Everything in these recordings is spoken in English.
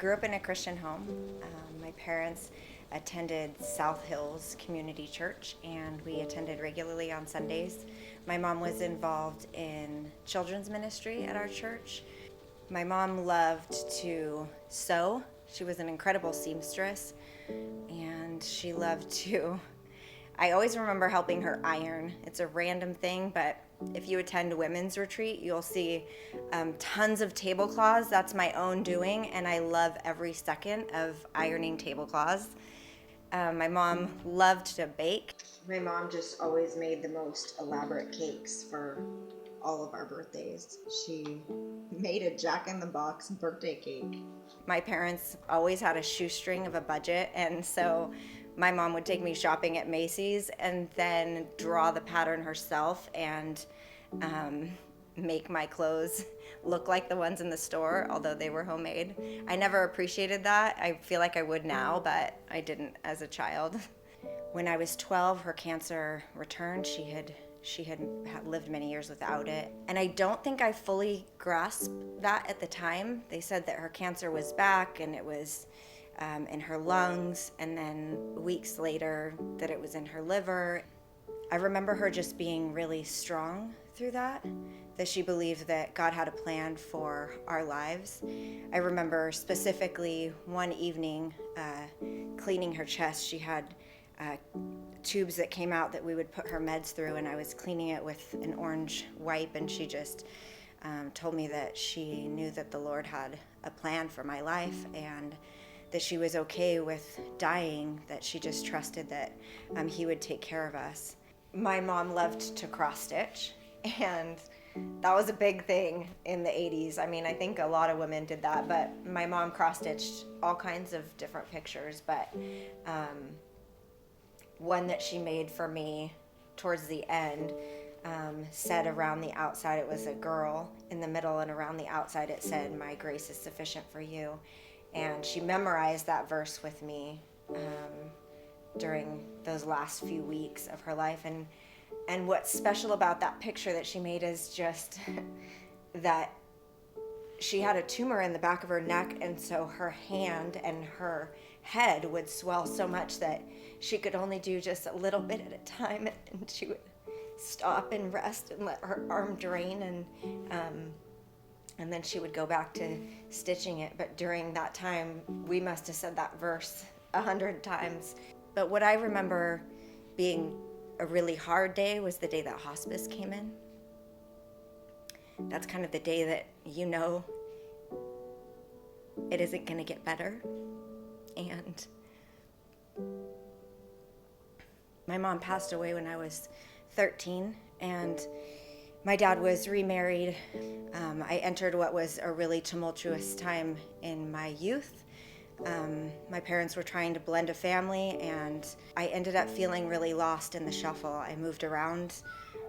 grew up in a Christian home. My parents attended South Hills Community Church, and we attended regularly on Sundays. My mom was involved in children's ministry at our church. My mom loved to sew. She was an incredible seamstress, and she loved to I always remember helping her iron. It's a random thing, but if you attend women's retreat, you'll see tons of tablecloths. That's my own doing, and I love every second of ironing tablecloths. My mom loved to bake. My mom just always made the most elaborate cakes for all of our birthdays. She made a Jack-in-the-Box birthday cake. My parents always had a shoestring of a budget, and so my mom would take me shopping at Macy's and then draw the pattern herself and make my clothes look like the ones in the store, although they were homemade. I never appreciated that. I feel like I would now, but I didn't as a child. When I was 12, her cancer returned. She had lived many years without it. And I don't think I fully grasped that at the time. They said that her cancer was back and it was in her lungs, and then weeks later that it was in her liver. I remember her just being really strong through that she believed that God had a plan for our lives. I remember specifically one evening cleaning her chest. She had tubes that came out that we would put her meds through, and I was cleaning it with an orange wipe, and she just told me that she knew that the Lord had a plan for my life and that she was okay with dying, that she just trusted that he would take care of us. My mom loved to cross stitch, and that was a big thing in the 80s. I mean, I think a lot of women did that, but my mom cross stitched all kinds of different pictures, but one that she made for me towards the end said around the outside, it was a girl in the middle, and around the outside it said, "My grace is sufficient for you." And she memorized that verse with me during those last few weeks of her life. And what's special about that picture that she made is just that she had a tumor in the back of her neck, and so her hand and her head would swell so much that she could only do just a little bit at a time, and she would stop and rest and let her arm drain, and then she would go back to stitching it. But during that time, we must have said that verse 100 times. But what I remember being a really hard day was the day that hospice came in. That's kind of the day that you know it isn't going to get better. And my mom passed away when I was 13, and my dad was remarried. I entered what was a really tumultuous time in my youth. My parents were trying to blend a family, and I ended up feeling really lost in the shuffle. I moved around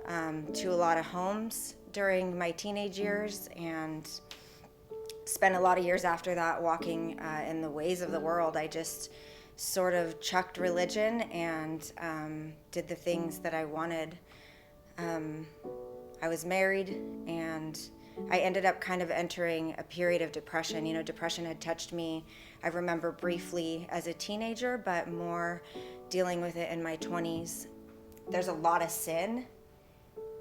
to a lot of homes during my teenage years, and spent a lot of years after that walking in the ways of the world. I just sort of chucked religion and did the things that I wanted. I was married, and I ended up kind of entering a period of depression. You know, depression had touched me, I remember, briefly as a teenager, but more dealing with it in my 20s. There's a lot of sin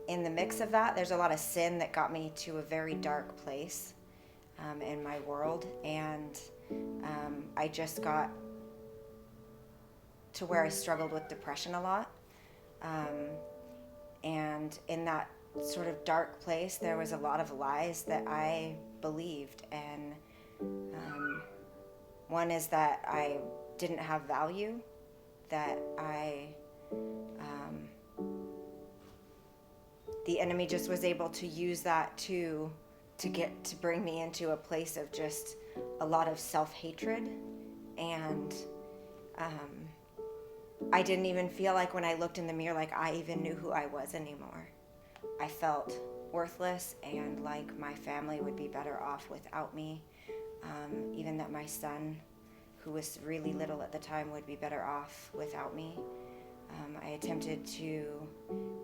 in the mix of that. There's a lot of sin that got me to a very dark place in my world, and I just got to where I struggled with depression a lot. And in that sort of dark place, there was a lot of lies that I believed. And one is that I didn't have value, that the enemy just was able to use that to bring me into a place of just a lot of self-hatred. And I didn't even feel like, when I looked in the mirror, like I even knew who I was anymore. I felt worthless, and like my family would be better off without me. Even that my son, who was really little at the time, would be better off without me. I attempted to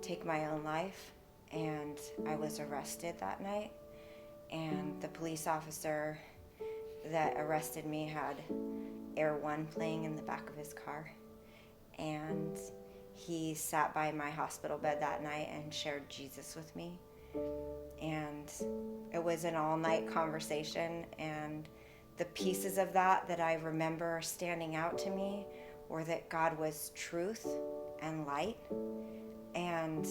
take my own life, and I was arrested that night. And the police officer that arrested me had Air One playing in the back of his car. And he sat by my hospital bed that night and shared Jesus with me. And it was an all-night conversation, and the pieces of that I remember standing out to me were that God was truth and light, and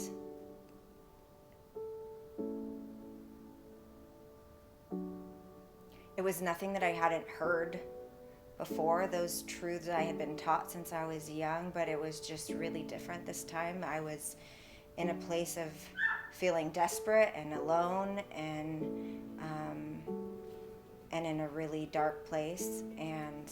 it was nothing that I hadn't heard before, those truths I had been taught since I was young, but it was just really different this time. I was in a place of feeling desperate and alone and in a really dark place, and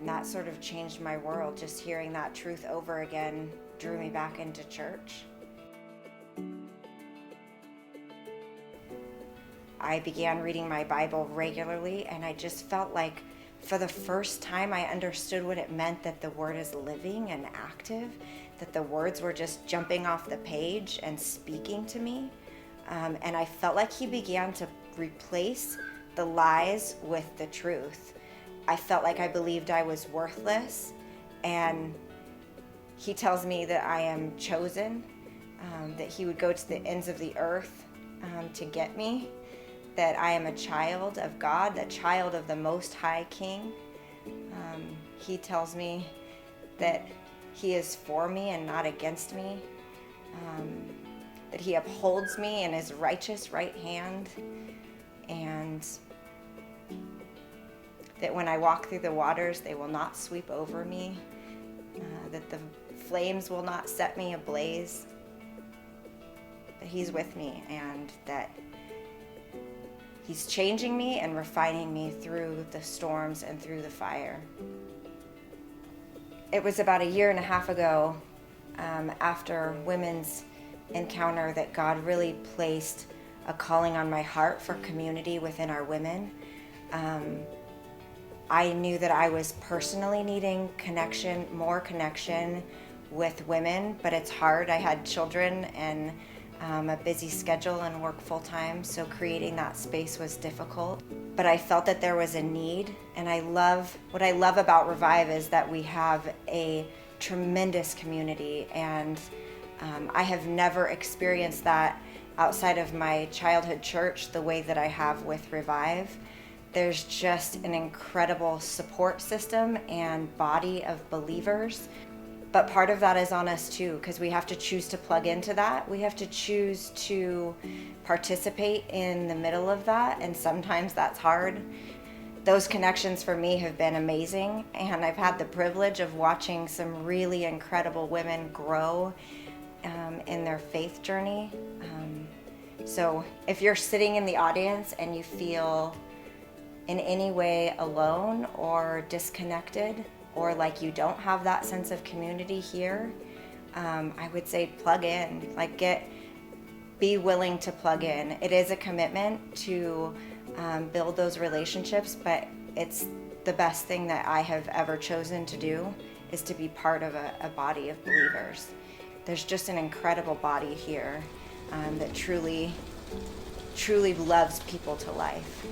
that sort of changed my world. Just hearing that truth over again drew me back into church. I began reading my Bible regularly, and I just felt like for the first time I understood what it meant that the Word is living and active, that the words were just jumping off the page and speaking to me. And I felt like He began to replace the lies with the truth. I felt like I believed I was worthless, and He tells me that I am chosen, that He would go to the ends of the earth to get me, that I am a child of God, the child of the Most High King. He tells me that He is for me and not against me, that He upholds me in His righteous right hand, and that when I walk through the waters, they will not sweep over me, that the flames will not set me ablaze, that He's with me, and that He's changing me and refining me through the storms and through the fire. It was about 1.5 years ago, after Women's Encounter, that God really placed a calling on my heart for community within our women. I knew that I was personally needing connection, more connection with women, but it's hard. I had children and a busy schedule and work full time, so creating that space was difficult. But I felt that there was a need, and what I love about Revive is that we have a tremendous community, and I have never experienced that outside of my childhood church the way that I have with Revive. There's just an incredible support system and body of believers. But part of that is on us too, because we have to choose to plug into that. We have to choose to participate in the middle of that, and sometimes that's hard. Those connections for me have been amazing, and I've had the privilege of watching some really incredible women grow in their faith journey. So if you're sitting in the audience and you feel in any way alone or disconnected, or like you don't have that sense of community here, I would say plug in. Be willing to plug in. It is a commitment to build those relationships, but it's the best thing that I have ever chosen to do, is to be part of a body of believers. There's just an incredible body here that truly, truly loves people to life.